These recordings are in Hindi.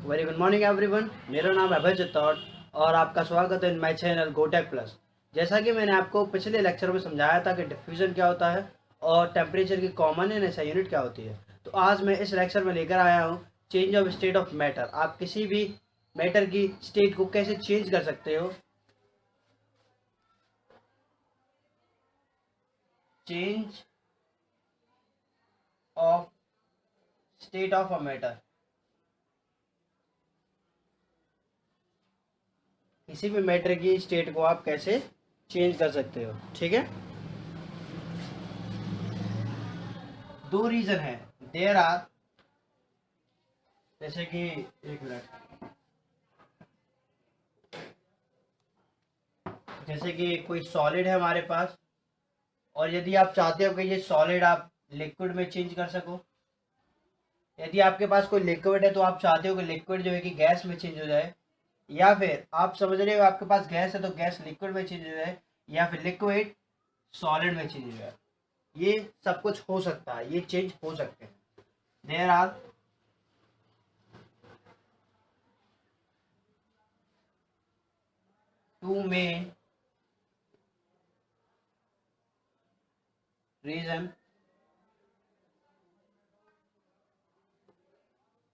Very good morning everyone. मेरा नाम है अभय चित्तौड़ और आपका स्वागत है इन माय चैनल गोटेक प्लस। जैसा कि मैंने आपको पिछले लेक्चर में समझाया था कि डिफ्यूजन क्या होता है और टेम्परेचर की कॉमन एंड एसआई यूनिट क्या होती है, तो आज मैं इस लेक्चर में लेकर आया हूँ change of state of matter. आप किसी भी मैटर की स्टेट को कैसे चेंज कर सकते हो। Change of state of a matter, किसी भी मैटर की स्टेट को आप कैसे चेंज कर सकते हो। ठीक है, दो रीजन है। देयर आर, जैसे कि एक मिनट, जैसे कि कोई सॉलिड है हमारे पास और यदि आप चाहते हो कि ये सॉलिड आप लिक्विड में चेंज कर सको, यदि आपके पास कोई लिक्विड है तो आप चाहते हो कि लिक्विड जो है कि गैस में चेंज हो जाए, या फिर आप समझ रहे हो आपके पास गैस है तो गैस लिक्विड में चेंज हो जाए, या फिर लिक्विड सॉलिड में चेंज हो जाए। ये सब कुछ हो सकता है, ये चेंज हो सकते हैं। There are two main reason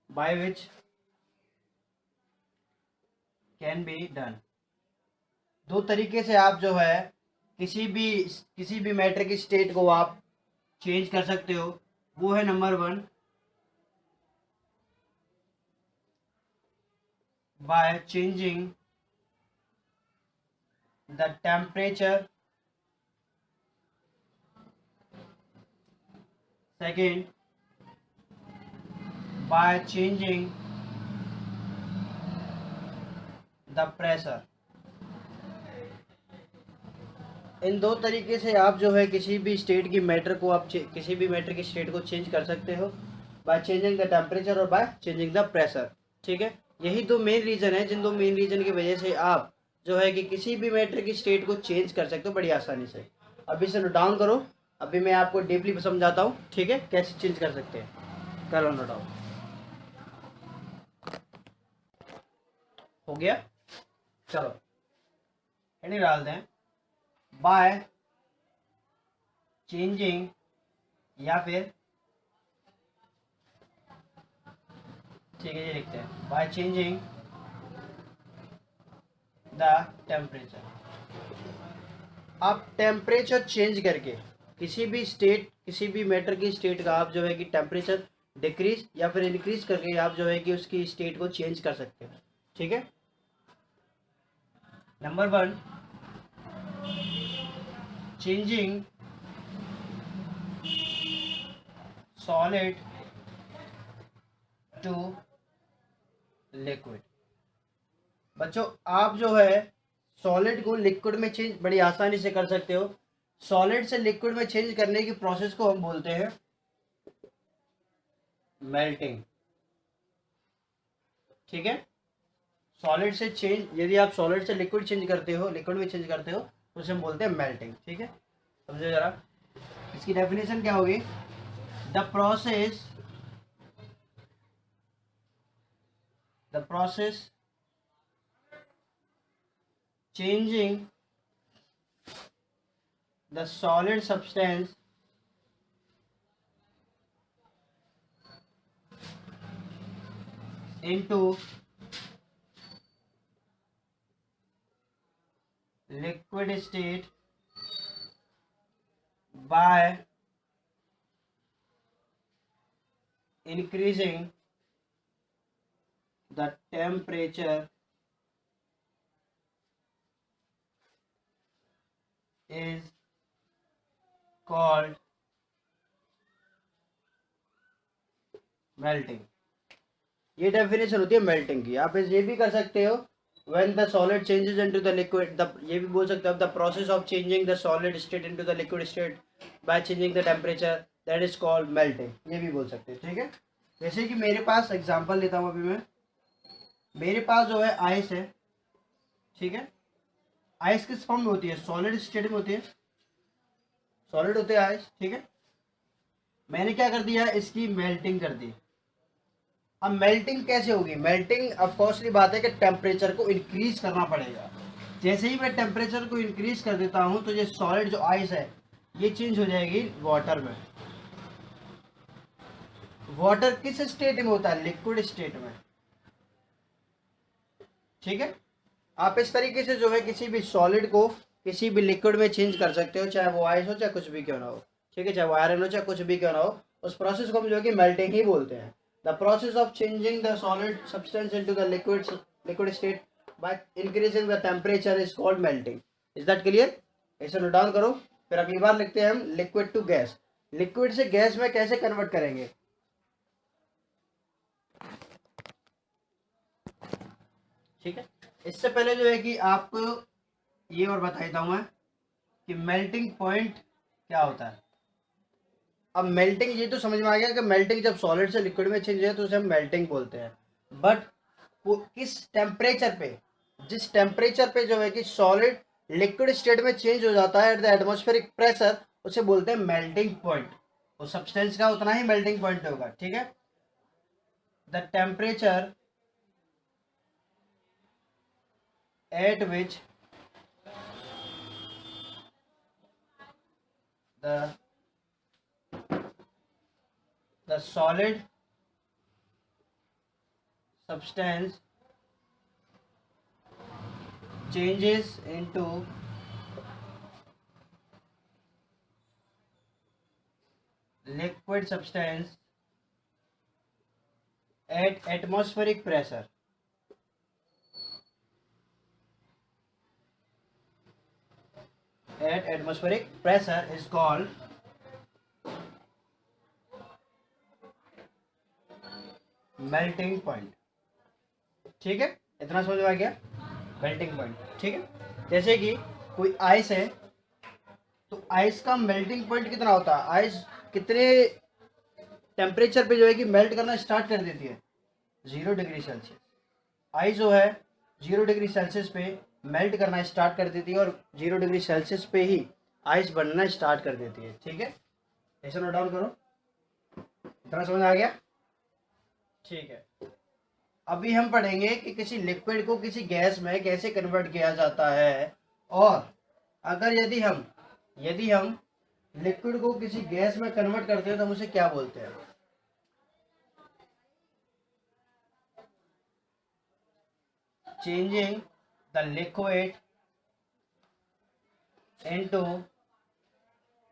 by which can be done। दो तरीके से आप जो है किसी भी मैटर की स्टेट को आप चेंज कर सकते हो। वो है number one, by changing the temperature। second, by changing the pressure। इन दो तरीके से आप जो है किसी भी स्टेट की मैटर को आप किसी भी मैटर की स्टेट को चेंज कर सकते हो, बाय चेंजिंग द टेम्परेचर और बाय चेंजिंग द प्रेशर। ठीक है, यही दो मेन रीजन है, जिन दो मेन रीजन की वजह से आप जो है कि किसी भी मैटर की स्टेट को चेंज कर सकते हो बड़ी आसानी से। अभी इसे नोट डाउन करो, अभी मैं आपको डीपली समझाता हूँ। ठीक है, कैसे चेंज कर सकते हैं। करो नोट डाउन। हो गया, चलो हेडिंग डाल दें। बाय चेंजिंग, या फिर ठीक है ये लिखते हैं, बाय चेंजिंग द टेम्परेचर। आप टेम्परेचर चेंज करके किसी भी मैटर की स्टेट का आप जो है कि टेम्परेचर डिक्रीज या फिर इंक्रीज करके आप जो है कि उसकी स्टेट को चेंज कर सकते हैं। ठीक है, number one, changing solid to liquid. बच्चों आप जो है सॉलिड को लिक्विड में चेंज बड़ी आसानी से कर सकते हो। सॉलिड से लिक्विड में चेंज करने की प्रोसेस को हम बोलते हैं मेल्टिंग। ठीक है, सॉलिड से चेंज, यदि आप सॉलिड से लिक्विड चेंज करते हो, लिक्विड में चेंज करते हो, तो उसे हम बोलते हैं मेल्टिंग। ठीक है, समझो जरा इसकी डेफिनेशन क्या होगी। The process changing the solid substance into liquid state by increasing the temperature is called melting. ये डेफिनेशन होती है मेल्टिंग की। आप ये भी कर सकते हो, when the solid changes into the liquid, ये भी बोल सकते हो the process of changing the solid state into the liquid state by changing the temperature, that is called melting। ये भी बोल सकते हैं। ठीक है, जैसे कि मेरे पास एग्जांपल लेता हूँ। अभी मैं, मेरे पास जो है आइस है। ठीक है, आइस किस फॉर्म में होती है, सॉलिड स्टेट में होती है, सॉलिड होते हैं आइस। ठीक है, मैंने क्या कर दिया, इसकी मेल्टिंग कर दी। अब मेल्टिंग कैसे होगी? मेल्टिंग ऑफ कोर्सली बात है कि टेम्परेचर को इंक्रीज करना पड़ेगा। जैसे ही मैं टेम्परेचर को इंक्रीज कर देता हूं तो ये सॉलिड जो आइस है ये चेंज हो जाएगी वाटर में। वाटर किस स्टेट में होता है? लिक्विड स्टेट में। ठीक है, आप इस तरीके से जो है किसी भी सॉलिड को किसी भी लिक्विड में चेंज कर सकते हो, चाहे वो आइस हो चाहे कुछ भी क्यों ना हो। ठीक है, चाहे वो आयरन हो चाहे कुछ भी क्यों ना हो, उस प्रोसेस को हम जो है कि मेल्टिंग ही बोलते हैं। The process of changing the solid substance into the liquid state by increasing the temperature is called melting. Is that clear? इसे नोट डाउन करो। फिर अगली बार लिखते हैं हम लिक्विड टू गैस। लिक्विड से गैस में कैसे कन्वर्ट करेंगे? ठीक है, इससे पहले जो है कि आपको ये और बता देता हूं मैं कि मेल्टिंग पॉइंट क्या होता है। अब मेल्टिंग ये तो समझ में आ गया कि मेल्टिंग जब सॉलिड से लिक्विड में चेंज है तो उसे हम मेल्टिंग बोलते हैं। बट वो किस टेम्परेचर पे? जिस टेम्परेचर पे जो है कि सॉलिड लिक्विड स्टेट में चेंज हो जाता है एट द एटमॉस्फेरिक प्रेशर, उसे बोलते हैं मेल्टिंग पॉइंट। उस सब्सटेंस का उतना ही मेल्टिंग पॉइंट होगा। ठीक है, the temperature at which the solid substance changes into liquid substance at atmospheric pressure. At atmospheric pressure is called melting point. ठीक है, इतना समझ में आ गया? Melting point. ठीक है, जैसे कि कोई आइस है तो आइस का मेल्टिंग पॉइंट कितना होता है? आइस कितने टेम्परेचर पे जो है कि मेल्ट करना स्टार्ट कर देती है? 0 डिग्री सेल्सियस। आइस जो है 0 डिग्री सेल्सियस पे मेल्ट करना स्टार्ट कर देती है और 0 डिग्री सेल्सियस पे ही आइस बनना स्टार्ट कर देती है। ठीक है, ऐसा नोट डाउन करो। इतना समझ आ गया? ठीक है, अभी हम पढ़ेंगे कि किसी लिक्विड को किसी गैस में कैसे कन्वर्ट किया जाता है, और अगर यदि हम लिक्विड को किसी गैस में कन्वर्ट करते हैं तो हम उसे क्या बोलते हैं? Changing the liquid into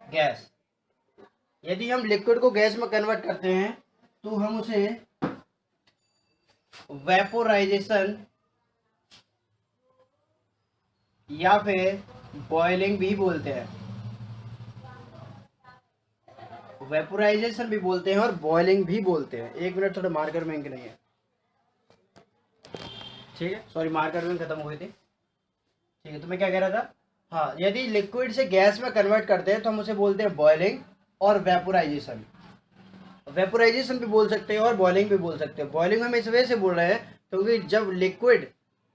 gas. यदि हम लिक्विड को गैस में कन्वर्ट करते हैं तो हम उसे वेपोराइजेशन या फिर बॉइलिंग भी बोलते हैं। वेपोराइजेशन भी बोलते हैं और बॉइलिंग भी बोलते हैं। एक मिनट, थोड़ा मार्कर में इंक नहीं है। ठीक है, सॉरी, मार्कर में खत्म हो गई थी। ठीक है, तो मैं क्या कह रहा था? हाँ, यदि लिक्विड से गैस में कन्वर्ट करते हैं तो हम उसे बोलते हैं बॉइलिंग और वेपोराइजेशन। वेपोराइजेशन भी बोल सकते हैं और बॉइलिंग भी बोल सकते हैं। बॉइलिंग हम इस वजह से बोल रहे हैं क्योंकि जब लिक्विड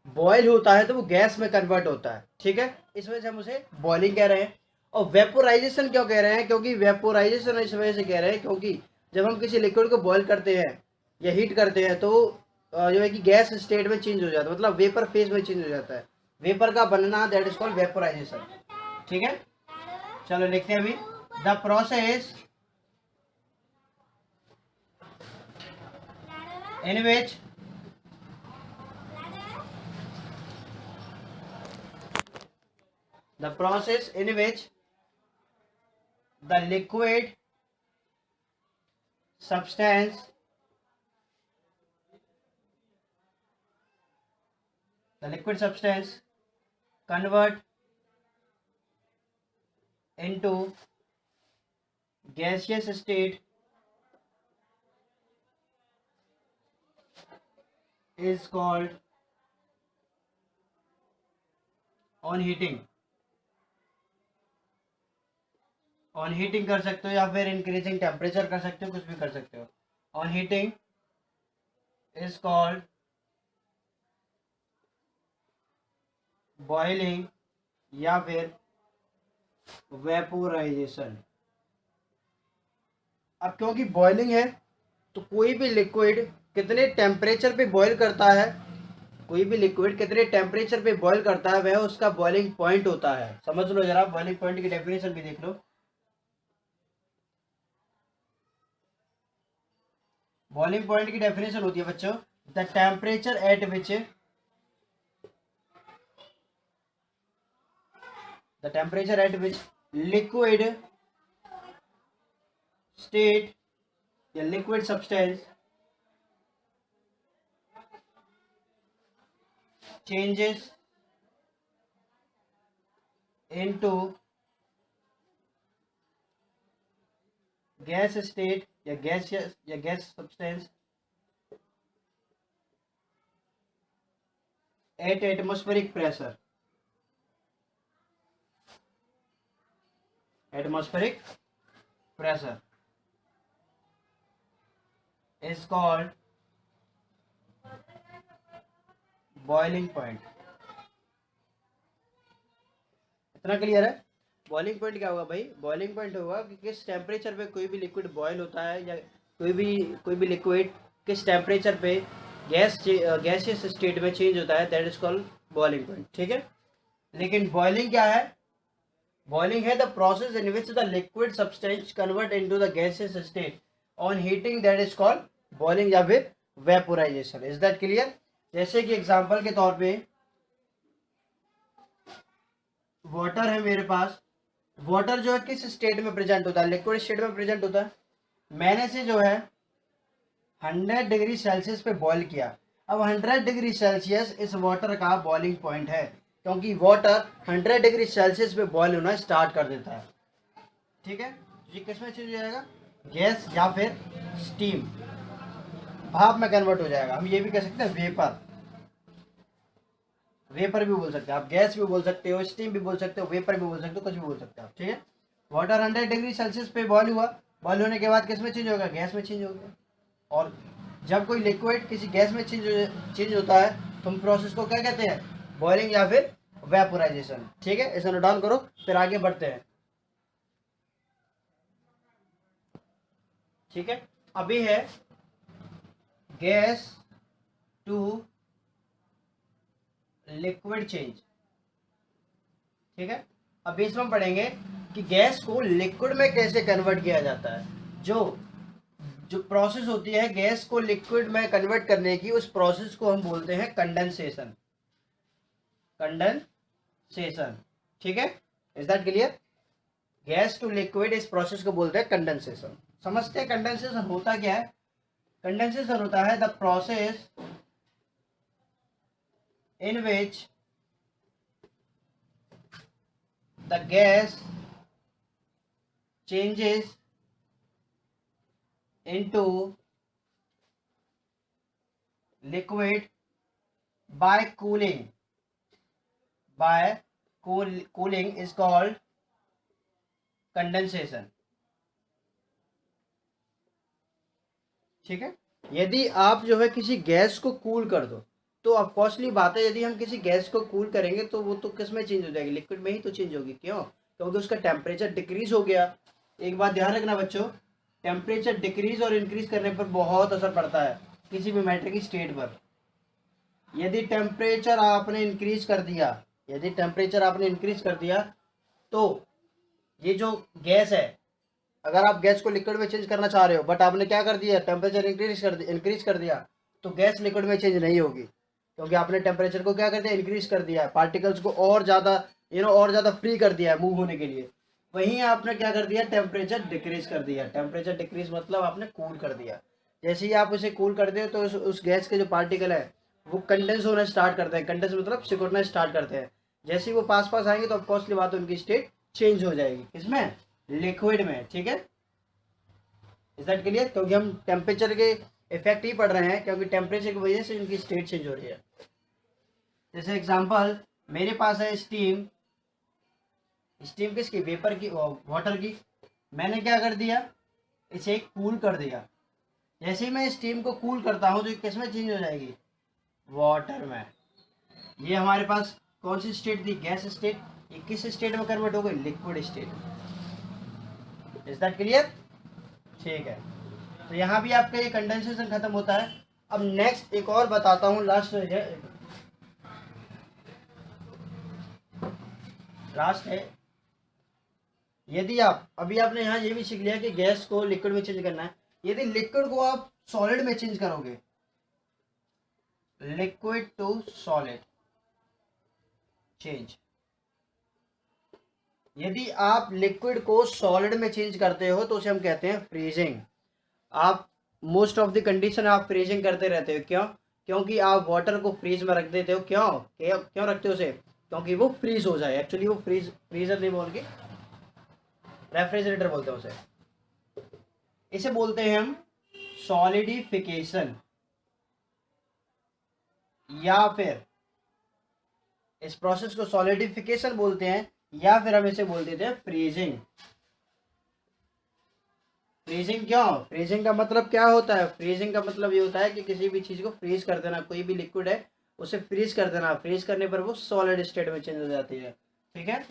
बॉयल होता है तो वो गैस में कन्वर्ट होता है। ठीक है, इस वजह से हम उसे बॉइलिंग कह रहे हैं। और वेपोराइजेशन क्यों कह रहे हैं? क्योंकि वेपोराइजेशन इस वजह से कह रहे हैं क्योंकि जब हम किसी लिक्विड को बॉयल करते हैं या हीट करते हैं तो जो है कि गैस स्टेट में चेंज हो जाता है, मतलब वेपर फेज में चेंज हो जाता है। वेपर का बनना, दैट इज कॉल्ड वेपोराइजेशन। ठीक है, चलो लिखते हैं अभी। The process in which the process in which the liquid substance convert into gaseous state is called on heating। On heating कर सकते हो या फिर इंक्रीजिंग टेम्परेचर कर सकते हो, कुछ भी कर सकते हो। On heating is called boiling या फिर वेपोराइजेशन। अब क्योंकि बॉइलिंग है तो कोई भी लिक्विड कितने टेम्परेचर पे बॉईल करता है, कोई भी लिक्विड कितने टेम्परेचर पे बॉईल करता है वह उसका बॉइलिंग पॉइंट होता है। समझ लो जरा, बॉइलिंग पॉइंट की डेफिनेशन भी देख लो। बॉइलिंग पॉइंट की डेफिनेशन होती है बच्चों, the temperature at which liquid state या liquid substance changes into gas state या gas substance at atmospheric pressure is called boiling point. इतना क्लियर है? बॉइलिंग पॉइंट क्या होगा भाई? बॉइलिंग पॉइंट होगा कि किस टेम्परेचर पे कोई भी लिक्विड बॉयल होता है, या कोई भी लिक्विड किस टेम्परेचर पे गैसियस स्टेट में चेंज होता है, that is called boiling point. ठीक है, लेकिन बॉइलिंग क्या है? बॉइलिंग है the process in which the liquid substance convert into the gaseous state on heating, that is called boiling या फिर वेपोराइजेशन। Is that clear? जैसे कि एग्जांपल के तौर पे वाटर है मेरे पास, वाटर जो है किस स्टेट में प्रेजेंट होता है? लिक्विड स्टेट में प्रेजेंट होता है। मैंने से जो है 100 डिग्री सेल्सियस पे बॉईल किया। अब 100 डिग्री सेल्सियस इस वाटर का बॉइलिंग पॉइंट है, क्योंकि वाटर 100 डिग्री सेल्सियस पे बॉईल होना स्टार्ट कर देता है। ठीक है, ये किस में चेंज हो जाएगा? गैस या फिर स्टीम, भाप में कन्वर्ट हो जाएगा। हम ये भी कह सकते हैं वेपर भी बोल सकते हैं आप, गैस भी बोल सकते हो, स्टीम भी बोल सकते हो, वेपर भी बोल सकते हो, कुछ भी बोल सकते हो आप। ठीक है, वाटर 100 डिग्री सेल्सियस पे बॉईल हुआ, बॉईल होने के बाद किस में चेंज होगा? गैस में चेंज हो गया। और जब कोई लिक्विड किसी गैस में चेंज होता है तो हम प्रोसेस को क्या कहते हैं? बॉइलिंग या फिर वेपोराइजेशन। ठीक है, इसे नोट डाउन करो, फिर आगे बढ़ते हैं। ठीक है, अभी है गैस टू लिक्विड चेंज। ठीक है, अब इसमें हम पढ़ेंगे कि गैस को लिक्विड में कैसे कन्वर्ट किया जाता है। जो प्रोसेस होती है गैस को लिक्विड में कन्वर्ट करने की, उस प्रोसेस को हम बोलते हैं कंडेंसेशन। ठीक है, is that clear? Gas to liquid इस प्रोसेस को बोलते हैं कंडेंसेशन। समझते हैं कंडेंसेशन होता क्या है? कंडेंसेशन होता है the process in which the gas changes into liquid by cooling. Cooling is called condensation. ठीक है, यदि आप जो है किसी गैस को कूल कर दो तो ऑफकोर्सली बात है, यदि हम किसी गैस को कूल करेंगे तो वो तो किस में चेंज हो जाएगी? लिक्विड में ही तो चेंज होगी। क्यों? क्योंकि उसका टेम्परेचर डिक्रीज हो गया। एक बात ध्यान रखना बच्चों, टेम्परेचर डिक्रीज और इंक्रीज करने पर बहुत असर पड़ता है किसी भी मैटर की स्टेट पर। यदि टेम्परेचर आपने इंक्रीज कर दिया तो ये जो गैस है, अगर आप गैस को लिक्विड में चेंज करना चाह रहे हो बट आपने क्या कर दिया? टेम्परेचर इंक्रीज कर दिया, तो गैस लिक्विड में चेंज नहीं होगी, क्योंकि आपने टेम्परेचर को क्या कर दिया? इंक्रीज कर दिया है, पार्टिकल्स को और ज़्यादा और ज़्यादा फ्री कर दिया है मूव होने के लिए। वहीं आपने क्या कर दिया? टेम्परेचर डिक्रीज कर दिया। टेम्परेचर डिक्रीज मतलब आपने कूल कर दिया। जैसे ही आप उसे कूल कर दे तो उस गैस के जो पार्टिकल है वो कंडेंस होना स्टार्ट करते हैं। कंडेंस मतलब सिकुड़ना स्टार्ट करते हैं। जैसे ही वो पास आएंगे तो ऑफकोर्सली बात उनकी स्टेट चेंज हो जाएगी। किसमें? लिक्विड में। ठीक है, इज दैट क्लियर? क्योंकि हम टेम्परेचर के इफेक्ट ही पढ़ रहे हैं, क्योंकि टेम्परेचर की वजह से इनकी स्टेट चेंज हो रही है। जैसे एग्जांपल मेरे पास है स्टीम किसकी? वेपर की, वाटर की। मैंने क्या कर दिया? इसे कूल कर दिया। जैसे ही मैं स्टीम को कूल करता हूँ तो किस में चेंज हो जाएगी? वाटर में। ये हमारे पास कौन सी स्टेट थी? Gas state. ये किस स्टेट में कन्वर्ट हो गई? Liquid state. Is that clear? ठीक है, तो यहाँ भी आपका ये कंडेंसेशन खत्म होता है। अब नेक्स्ट एक और बताता हूँ, लास्ट है। यदि आप अभी आपने यहाँ ये भी सीख लिया कि गैस को लिक्विड में चेंज करना है, यदि लिक्विड को आप सॉलिड में चेंज करोगे, लिक्विड टू सॉलिड चेंज, यदि आप लिक्विड को सॉलिड में चेंज करते हो तो उसे हम कहते हैं फ्रीजिंग। आप मोस्ट ऑफ द कंडीशन आप फ्रीजिंग करते रहते हो, क्यों? क्योंकि आप वाटर को फ्रीज में रख देते हो। क्यों क्यों, क्यों रखते हो उसे? क्योंकि वो फ्रीज हो जाए। एक्चुअली वो फ्रीजर नहीं बोल के रेफ्रिजरेटर बोलते हैं उसे। इसे बोलते हैं हम सॉलिडिफिकेशन, या फिर इस प्रोसेस को सॉलिडिफिकेशन बोलते हैं, या फिर हम इसे बोल देते हैं फ्रीजिंग। फ्रीजिंग क्यों? फ्रीजिंग का मतलब क्या होता है? फ्रीजिंग का मतलब ये होता है कि किसी भी चीज को फ्रीज कर देना, कोई भी लिक्विड है उसे फ्रीज कर देना, फ्रीज करने पर वो सॉलिड स्टेट में चेंज हो जाती है। ठीक है,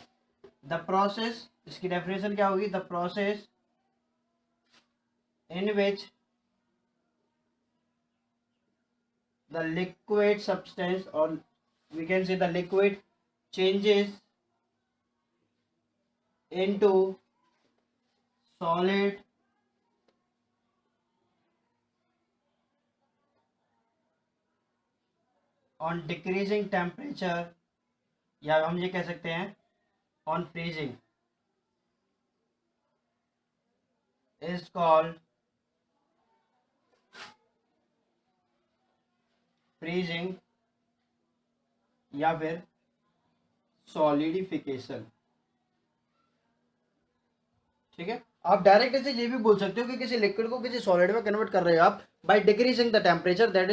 द प्रोसेस, इसकी डेफिनेशन क्या होगी? The process in which the liquid substance, और we can say the liquid changes into solid on decreasing temperature, या हम ये कह सकते हैं on freezing, is called freezing या फिर solidification। ठीक है, आप डायरेक्ट ऐसे ये भी बोल सकते हो कि किसी लिक्विड को किसी सॉलिड में कन्वर्ट कर रहे हो आप by decreasing the temperature, that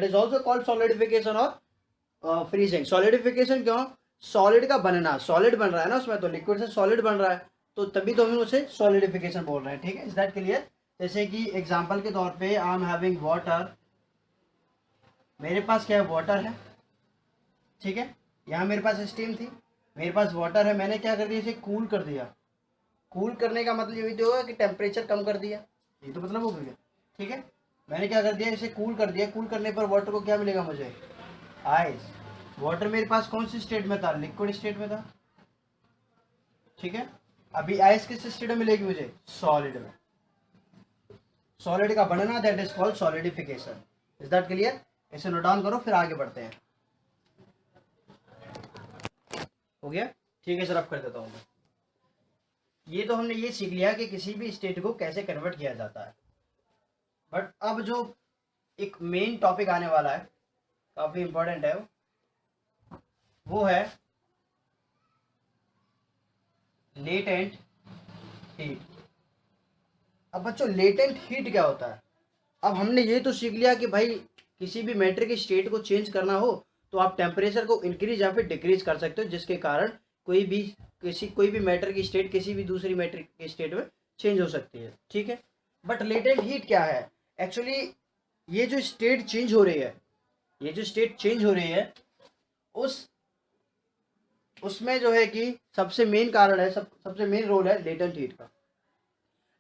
is also called solidification और फ्रीजिंग। सॉलिडिफिकेशन क्यों? सॉलिड का बनना, सॉलिड बन रहा है ना उसमें, तो लिक्विड से सॉलिड बन रहा है, तो तभी तो हम उसे सॉलिडिफिकेशन बोल रहे हैं। ठीक है, इज दैट क्लियर? जैसे कि एग्जाम्पल के तौर पे आई एम हैविंग वाटर, मेरे पास क्या है? वाटर है। ठीक है, यहाँ मेरे पास स्टीम थी, मेरे पास वाटर है, मैंने क्या कर दिया? इसे कूल कर दिया। कूल करने का मतलब ये तो होगा कि टेम्परेचर कम कर दिया, ये तो मतलब हो गया। ठीक है, मैंने क्या कर दिया? इसे कूल कर दिया। कूल करने पर वाटर को क्या मिलेगा मुझे? आइस। वाटर मेरे पास कौन सी स्टेट में था? लिक्विड स्टेट में था। ठीक है, अभी आइस किस स्टेट में मिलेगी मुझे? सॉलिड में। सॉलिड का बनना, that is called solidification. Is that clear? इसे नोट डाउन करो, फिर आगे बढ़ते हैं। हो गया? ठीक है सर, अब कर देता हूँ मैं। ये तो हमने ये सीख लिया कि किसी भी स्टेट को कैसे कन्वर्ट किया जाता है, बट अब जो एक मेन टॉपिक आने वाला है, काफी इंपॉर्टेंट है, वो है लेटेंट हीट। अब बच्चों, लेटेंट हीट क्या होता है? अब हमने ये तो सीख लिया कि भाई किसी भी मैटर की स्टेट को चेंज करना हो तो आप टेम्परेचर को इंक्रीज या फिर डिक्रीज कर सकते हो, जिसके कारण कोई भी मैटर की स्टेट किसी भी दूसरी मैटर की स्टेट में चेंज हो सकती है। ठीक है, बट लेटेंट हीट क्या है? एक्चुअली ये जो स्टेट चेंज हो रही है, ये जो स्टेट चेंज हो रही है, उसमें जो है कि सबसे मेन कारण है, सबसे मेन रोल है लेटेंट हीट का।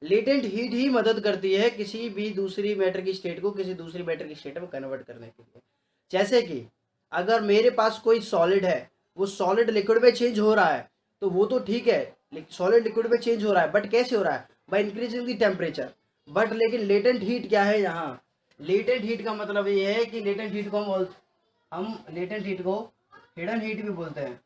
लेटेंट हीट ही मदद करती है किसी भी दूसरी मैटर की स्टेट को किसी दूसरी मैटर की स्टेट में कन्वर्ट करने के लिए। जैसे कि अगर मेरे पास कोई सॉलिड है, वो सॉलिड लिक्विड में चेंज हो रहा है, तो वो तो ठीक है, सॉलिड लिक्विड में चेंज हो रहा है, बट कैसे हो रहा है? By increasing the temperature. But लेकिन लेटेंट हीट क्या है यहाँ? लेटेंट हीट का मतलब ये है कि लेटेंट हीट को हम लेटेंट हीट को हिडन हीट भी बोलते हैं।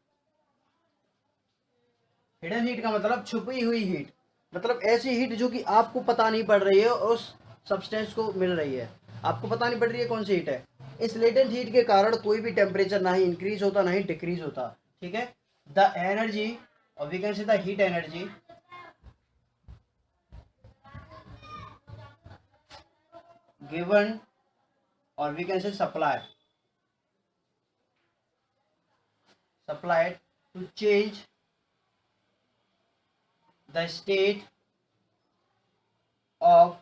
हिडन हीट का मतलब छुपी हुई हीट, मतलब ऐसी हीट जो कि आपको पता नहीं पड़ रही है और उस सब्सटेंस को मिल रही है, आपको पता नहीं पड़ रही है कौन सी हीट है। इस लेटेंट हीट के कारण कोई भी टेम्परेचर ना ही इंक्रीज होता ना ही डिक्रीज होता। ठीक है, द एनर्जी, और we can say the heat energy given, और we can say supplied to change the state of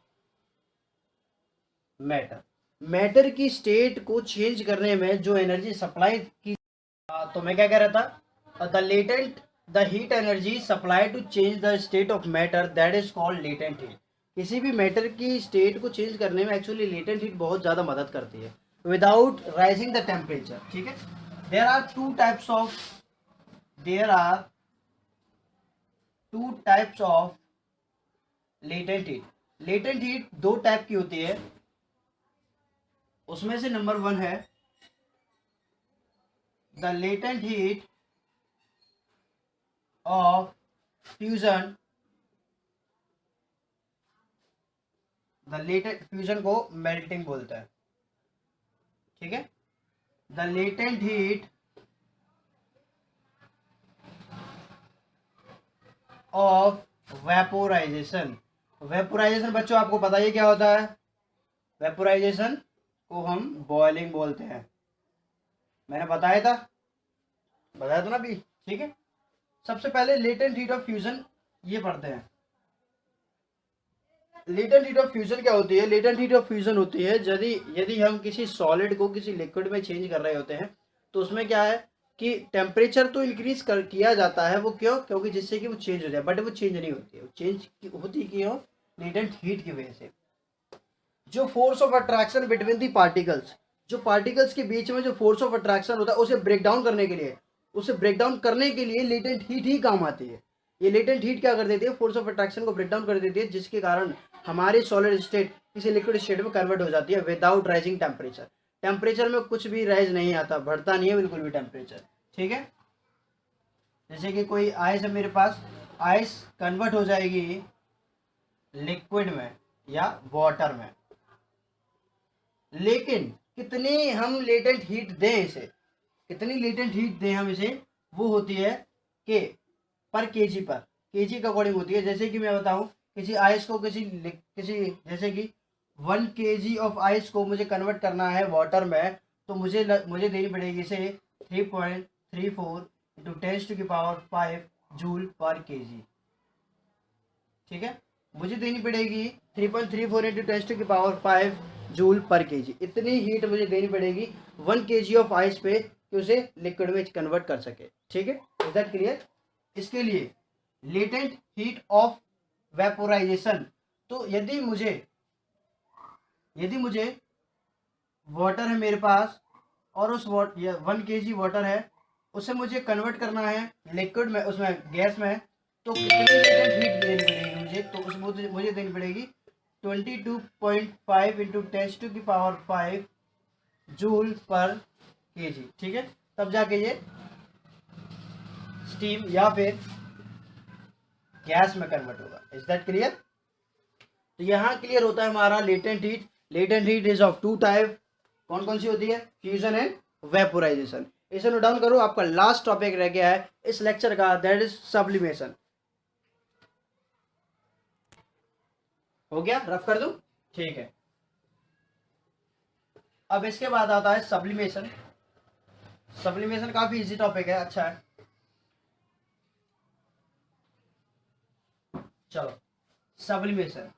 matter की स्टेट को चेंज करने में जो एनर्जी सप्लाई की, तो मैं क्या कह रहा था? The heat energy supply to change the state of matter, that is called latent heat. किसी भी मैटर की स्टेट को चेंज करने में एक्चुअली लेटेंट हीट बहुत ज़्यादा मदद करती है विदाउट राइजिंग द टेम्परेचर, ठीक है। There are two types of latent heat. Latent heat दो टाइप की होती है, उसमें से नंबर 1 है the latent heat of fusion. The latent fusion को मेल्टिंग बोलते हैं, ठीक है। The latent heat of vaporisation. Vaporisation बच्चों आपको पता ही क्या होता है, वेपोराइजेशन को हम बॉइलिंग बोलते हैं, मैंने बताया था ना अभी, ठीक है। सबसे पहले लेटेंट हीट ऑफ फ्यूजन ये पढ़ते हैं। लेटेंट हीट ऑफ फ्यूजन क्या होती है? लेटेंट हीट ऑफ फ्यूजन होती है यदि हम किसी सॉलिड को किसी लिक्विड में चेंज कर रहे होते हैं तो उसमें क्या है कि टेम्परेचर तो इंक्रीज किया जाता है, वो क्यों? क्योंकि जिससे कि वो चेंज हो जाए, बट वो चेंज नहीं होती है, वो चेंज होती क्यों? लेटेंट हीट की वजह से। जो force of attraction between the particles, जो पार्टिकल्स के बीच में जो फोर्स ऑफ अट्रैक्शन होता है उसे ब्रेक डाउन करने के लिए लेटेंट हीट ही काम आती है। ये लेटेंट हीट क्या कर देती है? फोर्स ऑफ अट्रैक्शन को ब्रेक डाउन कर देती है, जिसके कारण हमारी सॉलिड स्टेट किसी लिक्विड स्टेट में कन्वर्ट हो जाती है विदाउट राइजिंग टेम्परेचर। टेम्परेचर में कुछ भी राइज नहीं आता, बढ़ता नहीं है बिल्कुल भी टेम्परेचर, ठीक है। जैसे कि कोई आइस है मेरे पास, आइस कन्वर्ट हो जाएगी लिक्विड में या वाटर में, लेकिन कितनी हम लेटेंट हीट दें इसे, कितनी लेटेंट हीट दें हम इसे, वो होती है के पर केजी के अकॉर्डिंग होती है। जैसे कि मैं बताऊं, किसी आइस को किसी जैसे कि 1 kg ऑफ आइस को मुझे कन्वर्ट करना है वाटर में, तो मुझे देनी पड़ेगी इसे 3.34 इंटू 10⁵ जूल पर केजी, ठीक है। मुझे देनी पड़ेगी 3.34 इंटू 10⁵ जूल पर केजी। इतनी हीट मुझे देनी पड़ेगी 1 kg ऑफ आइस पे कि उसे लिक्विड में कन्वर्ट कर सके, ठीक है। Is that clear? इसके लिए लेटेंट हीट ऑफ वेपोराइजेशन, तो यदि मुझे वाटर है मेरे पास और उस 1 kg वाटर है, उसे मुझे कन्वर्ट करना है लिक्विड में, उसमें गैस में, तो कितनी लेटेंट हीट देनी पड़ेगी मुझे? तो उसमें मुझे देनी पड़ेगी 22.5 इंटू 10⁵ जूल पर केजी, ठीक है। तब जाके ये स्टीम या फिर गैस में कन्वर्ट होगा। Is that clear? तो यहाँ क्लियर होता है हमारा latent heat. Latent heat is of 2 type. कौन कौन सी होती है? Fusion and vaporisation. इसे नोट डाउन करो, आपका लास्ट टॉपिक रह गया है इस लेक्चर का, दैट इज सब्लिमेशन। हो गया? रफ कर दूं? ठीक है। अब इसके बाद आता है सब्लिमेशन। सब्लिमेशन काफी इजी टॉपिक है, अच्छा है। चलो, सब्लिमेशन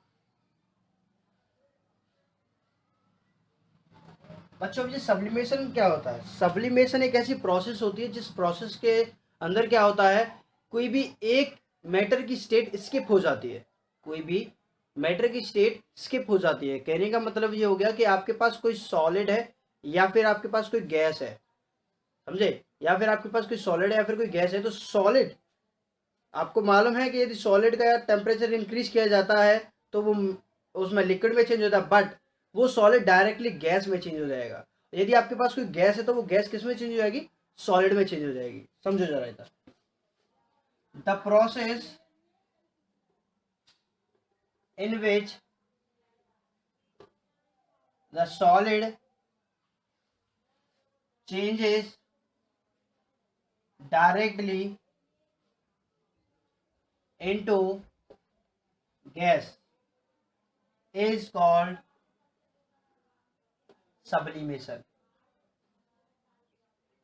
बच्चों, ये सब्लिमेशन क्या होता है? सब्लिमेशन एक ऐसी प्रोसेस होती है जिस प्रोसेस के अंदर क्या होता है, कोई भी एक मैटर की स्टेट स्किप हो जाती है, कोई भी मैटर की स्टेट स्किप हो जाती है। कहने का मतलब ये हो गया कि आपके पास कोई सॉलिड है या फिर आपके पास कोई गैस है, समझे? या फिर आपके पास कोई सॉलिड है या फिर कोई गैस है, तो सॉलिड, आपको मालूम है कि यदि सॉलिड का टेम्परेचर इंक्रीज किया जाता है तो वो उसमें लिक्विड में चेंज होता है, बट वो सॉलिड डायरेक्टली गैस में चेंज हो जाएगा। यदि आपके पास कोई गैस है तो वो गैस किस में चेंज हो जाएगी? सॉलिड में चेंज हो जाएगी। समझो जरा इधर, the process in which the solid changes directly into gas is called sublimation।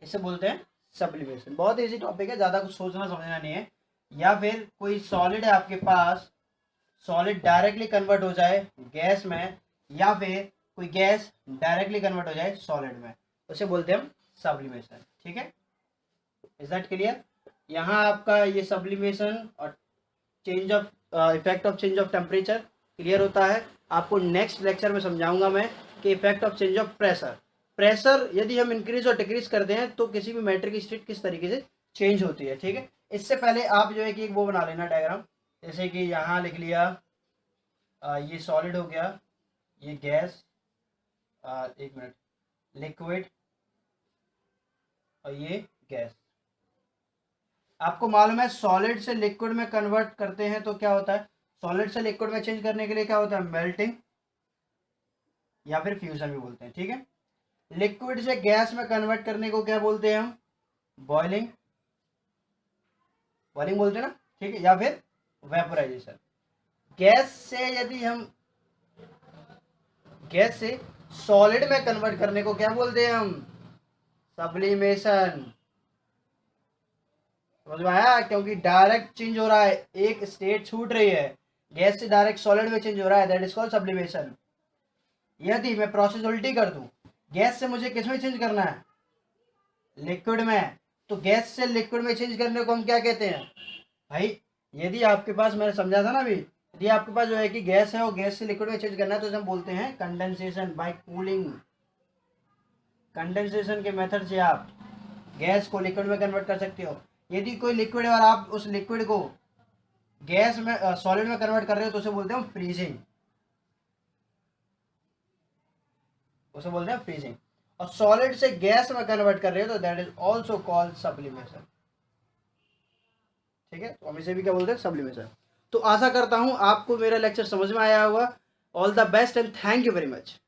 इसे बोलते हैं सब्लिमेशन। बहुत इजी टॉपिक है, ज्यादा कुछ सोचना समझना नहीं है। या फिर कोई सॉलिड है आपके पास, सॉलिड डायरेक्टली कन्वर्ट हो जाए गैस में, या फिर कोई गैस डायरेक्टली कन्वर्ट हो जाए सॉलिड में, उसे बोलते हैं हम सब्लिमेशन, ठीक है। Is that clear? यहाँ आपका ये सब्लिमेशन और change of effect of change of temperature clear होता है? आपको नेक्स्ट लेक्चर में समझाऊंगा मैं कि effect of change of pressure. Pressure यदि हम इंक्रीज और डिक्रीज करते हैं तो किसी भी मैटर की स्टेट किस तरीके से चेंज होती है, ठीक है। इससे पहले आप जो है कि एक वो बना लेना डायग्राम, जैसे कि यहाँ लिख लिया ये सॉलिड हो गया, ये गैस, एक मिनट, लिक्विड, और ये गैस। आपको मालूम है सॉलिड से लिक्विड में कन्वर्ट करते हैं तो क्या होता है? सॉलिड से लिक्विड में चेंज करने के लिए क्या होता है? मेल्टिंग या फिर फ्यूजन भी बोलते हैं, ठीक है। लिक्विड से गैस में कन्वर्ट करने को क्या बोलते हैं हम? बॉइलिंग, बॉइलिंग बोलते हैं ना, ठीक है, या फिर वेपोराइजेशन। गैस से यदि हम गैस से सॉलिड में कन्वर्ट करने को क्या बोलते हैं हम? सब्लिमेशन। समझ में आया? क्योंकि डायरेक्ट चेंज हो रहा है, एक स्टेट छूट रही है, गैस से डायरेक्ट सॉलिड में चेंज हो रहा है, दैट इज कॉल्ड सब्लिमेशन। यदि मैं प्रोसेस उल्टी कर दूं, गैस से मुझे किस में चेंज करना है? लिक्विड में, तो गैस से लिक्विड में चेंज करने को हम क्या कहते हैं भाई? यदि आपके पास, मैंने समझा था ना अभी, यदि आपके पास जो है कि गैस है और गैस से लिक्विड में चेंज करना है तो हम बोलते हैं कंडेंसेशन बाय कूलिंग। कंडेंसेशन के मेथड से आप गैस को लिक्विड में कन्वर्ट कर सकते हो। यदि कोई लिक्विड है और आप उस लिक्विड को गैस में सॉलिड में कन्वर्ट कर रहे हो तो उसे बोलते हैं फ्रीजिंग, उसे बोलते हैं फ्रीजिंग। और सॉलिड से गैस में कन्वर्ट कर रहे हो तो that is also called sublimation, ठीक है। तो हम इसे भी क्या बोलते हैं? सब्लिमेशन। तो आशा करता हूं आपको मेरा लेक्चर समझ में आया होगा। All the best and thank you very much.